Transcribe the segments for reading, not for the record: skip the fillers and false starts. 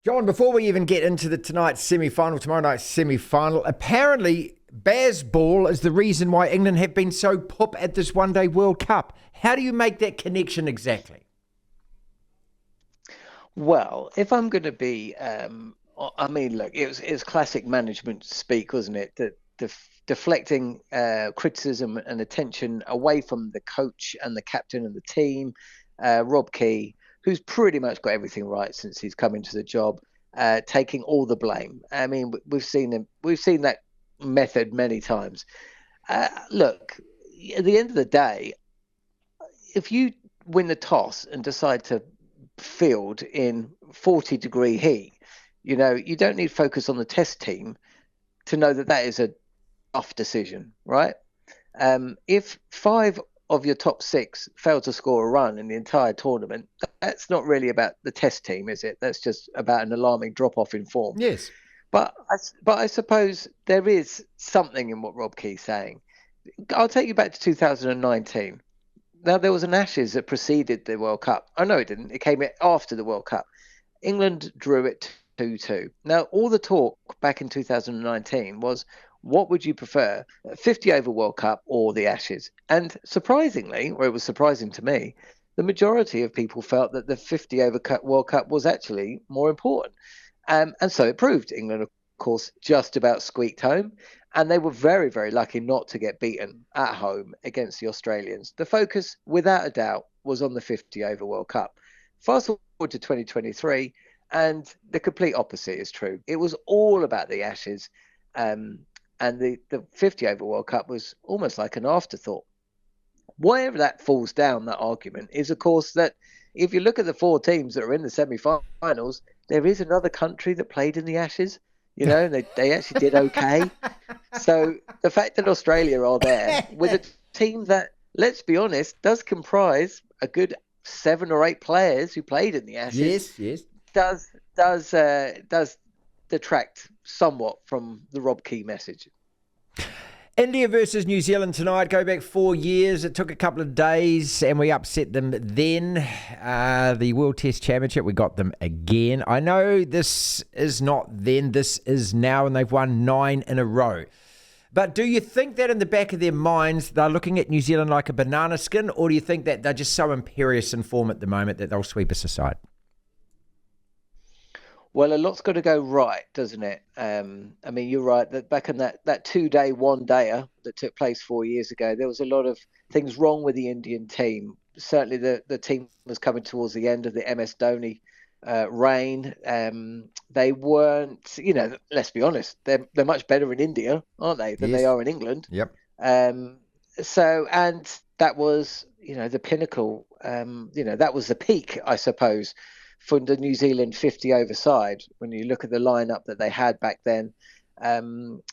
John, before we even get into tonight's semi-final, tomorrow night's semi-final, apparently Bazball is the reason why England have been so poor at this one-day World Cup. How do you make that connection exactly? Well, if I'm going to be, I mean, look, it was classic management speak, wasn't it? That deflecting criticism and attention away from the coach and the captain and the team, Rob Key, who's pretty much got everything right since he's come into the job, taking all the blame. I mean, we've seen that method many times. Look, at the end of the day, if you win the toss and decide to field in 40-degree heat, you don't need focus on the test team to know that that is a tough decision, right? If five of your top six fail to score a run in the entire tournament, that's not really about the test team, is it? That's just about an alarming drop off in form. Yes. But I suppose there is something in what Rob Key's saying. I'll take you back to 2019. Now, there was an Ashes that preceded the World Cup. Oh, no, it didn't. It came after the World Cup. England drew it 2-2. Now, all the talk back in 2019 was, what would you prefer, a 50 over World Cup or the Ashes? And surprisingly, or it was surprising to me, the majority of people felt that the 50 over World Cup was actually more important. And so it proved. England, of course, just about squeaked home. And they were very, very lucky not to get beaten at home against the Australians. The focus, without a doubt, was on the 50 over World Cup. Fast forward to 2023, and the complete opposite is true. It was all about the Ashes. And the 50 over World Cup was almost like an afterthought. Wherever that falls down, that argument is, of course, that if you look at the four teams that are in the semi-finals, there is another country that played in the Ashes. And they actually did okay. So the fact that Australia are there with a team that, let's be honest, does comprise a good 7 or 8 players who played in the Ashes, Yes, yes. does detract somewhat from the Rob Key message. India versus New Zealand tonight. Go back 4 years. It took a couple of days and we upset them then. The World Test Championship, we got them again. I know this is not then, this is now, and they've won 9 in a row. But do you think that in the back of their minds, they're looking at New Zealand like a banana skin, or do you think that they're just so imperious in form at the moment that they'll sweep us aside? Well, a lot's got to go right, doesn't it? I mean, you're right that back in that 2-day, one-dayer that took place 4 years ago, there was a lot of things wrong with the Indian team. Certainly, the team was coming towards the end of the MS Dhoni reign. They weren't, let's be honest, they're much better in India, aren't they, than they Yes. are in England? Yep. And that was, the pinnacle. That was the peak, I suppose, for the New Zealand 50 over side when you look at the lineup that they had back then.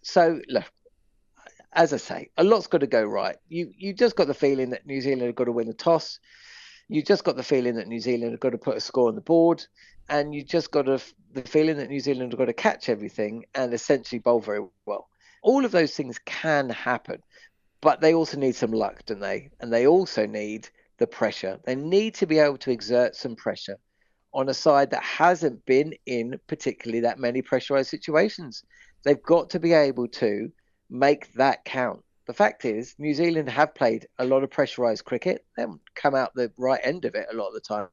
So look, as I say, a lot's got to go right. You just got the feeling that New Zealand have got to win the toss. You just got the feeling that New Zealand have got to put a score on the board, and you just got the feeling that New Zealand have got to catch everything and essentially bowl very well. All of those things can happen, but they also need some luck, don't they? And they also need the pressure. They need to be able to exert some pressure on a side that hasn't been in particularly that many pressurized situations. They've got to be able to make that count. The fact is, New Zealand have played a lot of pressurized cricket. They haven't come out the right end of it a lot of the time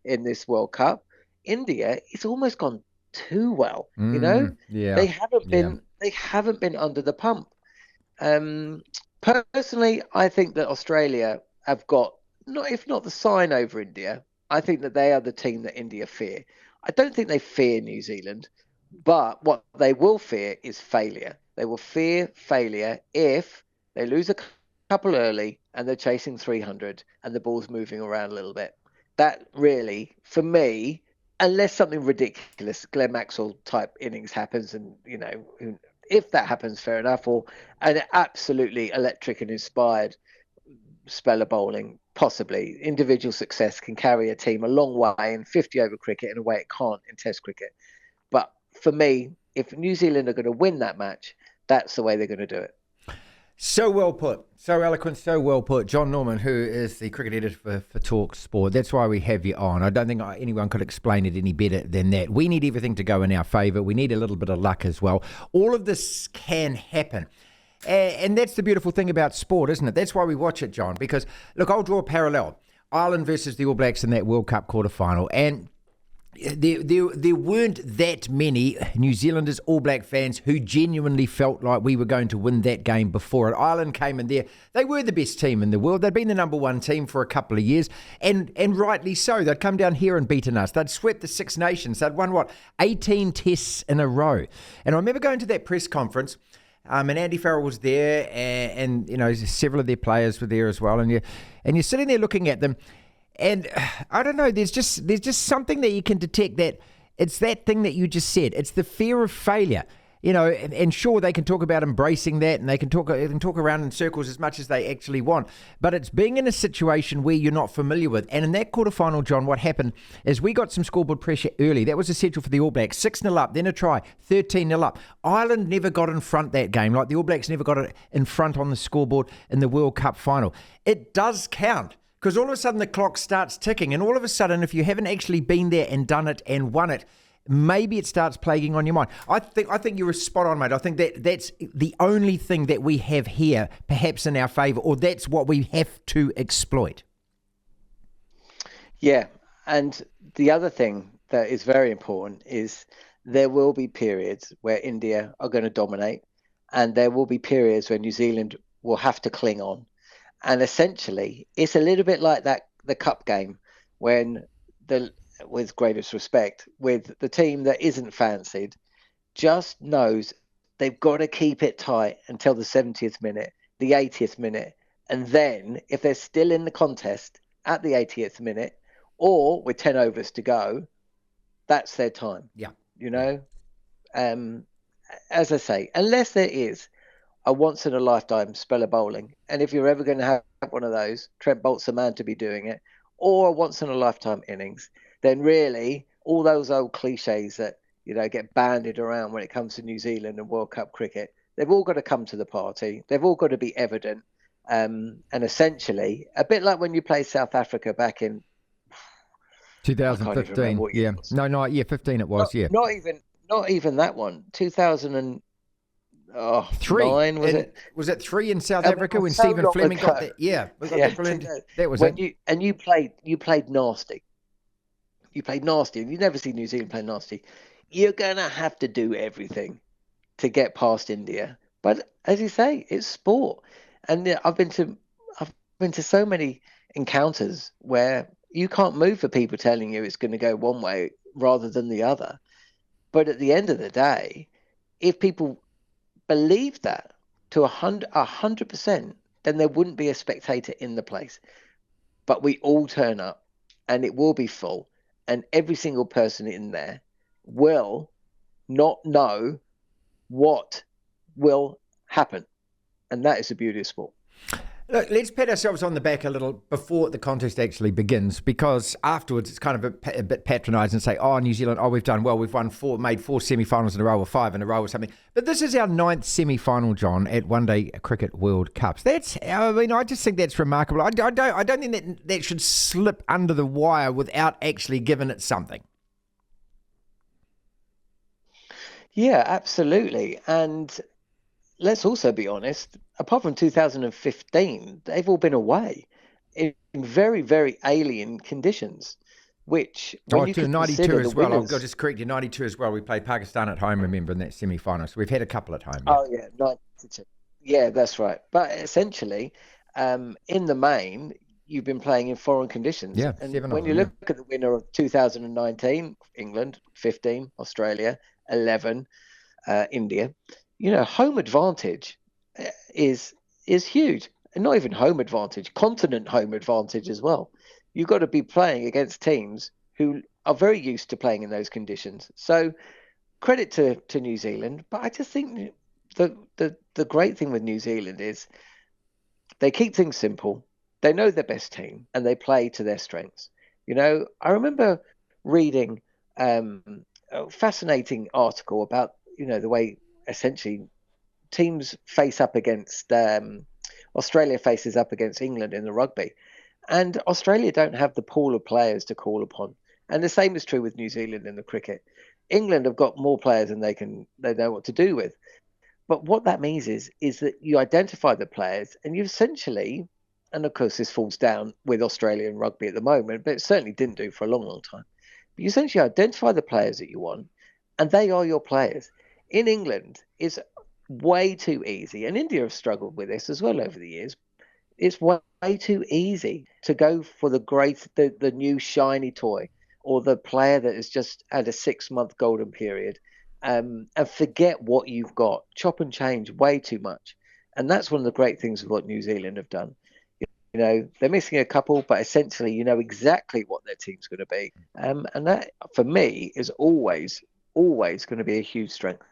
in this World Cup. India, it's almost gone too well. Yeah. They haven't Yeah. been under the pump. Personally, I think that Australia have got, not if not the sign over India, I think that they are the team that India fear. I don't think they fear New Zealand, but what they will fear is failure. They will fear failure if they lose a couple early and they're chasing 300 and the ball's moving around a little bit. That really, for me, unless something ridiculous, Glenn Maxwell type innings happens, and if that happens, fair enough, or an absolutely electric and inspired spell of bowling, possibly. Individual success can carry a team a long way in 50 over cricket in a way it can't in Test cricket. But for me, if New Zealand are going to win that match, that's the way they're going to do it. So well put, so eloquent, so well put. Jon Norman, who is the cricket editor for talkSPORT. That's why we have you on. I don't think anyone could explain it any better than that. We need everything to go in our favour. We need a little bit of luck as well. All of this can happen. And that's the beautiful thing about sport, isn't it? That's why we watch it, John. Because, look, I'll draw a parallel. Ireland versus the All Blacks in that World Cup quarter-final. And there weren't that many New Zealanders, All Black fans who genuinely felt like we were going to win that game before it. Ireland came in there. They were the best team in the world. They'd been the number one team for a couple of years, and rightly so. They'd come down here and beaten us. They'd swept the Six Nations. They'd won, 18 tests in a row. And I remember going to that press conference, and Andy Farrell was there, and several of their players were there as well. And you're sitting there looking at them, and I don't know, there's just something that you can detect, that it's that thing that you just said. It's the fear of failure. And sure, they can talk about embracing that, and they can talk around in circles as much as they actually want. But it's being in a situation where you're not familiar with. And in that quarterfinal, John, what happened is we got some scoreboard pressure early. That was essential for the All Blacks. 6-0 up, then a try, 13-0 up. Ireland never got in front that game, like the All Blacks never got it in front on the scoreboard in the World Cup final. It does count. Because all of a sudden the clock starts ticking, and all of a sudden, if you haven't actually been there and done it and won it, maybe it starts plaguing on your mind. I think you were spot on, mate. I think that's the only thing that we have here, perhaps in our favour, or that's what we have to exploit. Yeah, and the other thing that is very important is there will be periods where India are going to dominate, and there will be periods where New Zealand will have to cling on. And essentially, it's a little bit like the cup game, when with greatest respect, with the team that isn't fancied, just knows they've got to keep it tight until the 70th minute, the 80th minute. And then if they're still in the contest at the 80th minute, or with 10 overs to go, that's their time. Yeah. As I say, unless there is a once-in-a-lifetime spell of bowling, and if you're ever going to have one of those, Trent Bolt's the man to be doing it, or a once-in-a-lifetime innings, then really all those old cliches that get bandied around when it comes to New Zealand and World Cup cricket, they've all got to come to the party. They've all got to be evident, and essentially a bit like when you played South Africa back in 2015. Yeah, no, 15 it was. Not even that one. 2003 was it? Was it 3 in South Africa when Stephen Fleming got that? Yeah, that was it. You played nasty. You played nasty, and you never see New Zealand play nasty. You're gonna have to do everything to get past India. But as you say, it's sport, and I've been to so many encounters where you can't move for people telling you it's going to go one way rather than the other. But at the end of the day, if people believe that to 100%, then there wouldn't be a spectator in the place. But we all turn up, and it will be full, and every single person in there will not know what will happen. And that is the beauty of sport. Look, let's pat ourselves on the back a little before the contest actually begins, because afterwards it's kind of a bit patronising and say, New Zealand, we've done well, we've made 4 semi-finals in a row, or 5 in a row or something. But this is our 9th semi-final, John, at One Day Cricket World Cups. I just think that's remarkable. I don't think that should slip under the wire without actually giving it something. Yeah, absolutely. And let's also be honest, apart from 2015, they've all been away in very, very alien conditions, which... 92 as well. I'll just correct you, 92 as well. We played Pakistan at home, remember, in that semi-final. So we've had a couple at home. Yeah. Oh, yeah, 92. Yeah, that's right. But essentially, in the main, you've been playing in foreign conditions. Yeah, and when you look at the winner of 2019, England, 15, Australia, 11, India, home advantage is huge. And not even home advantage, continent home advantage as well. You've got to be playing against teams who are very used to playing in those conditions. So credit to New Zealand. But I just think the great thing with New Zealand is they keep things simple. They know their best team, and they play to their strengths. I remember reading a fascinating article about, the way essentially teams face up against Australia faces up against England in the rugby, and Australia don't have the pool of players to call upon. And the same is true with New Zealand in the cricket. England have got more players than they know what to do with. But what that means is that you identify the players and you essentially, and of course this falls down with Australian rugby at the moment, but it certainly didn't do for a long, long time. But you essentially identify the players that you want, and they are your players. In England, it's way too easy, and India have struggled with this as well over the years. It's way too easy to go for the new shiny toy, or the player that has just had a 6-month golden period, and forget what you've got. Chop and change way too much. And that's one of the great things of what New Zealand have done. You know, they're missing a couple, but essentially you know exactly what their team's going to be. And that, for me, is always going to be a huge strength.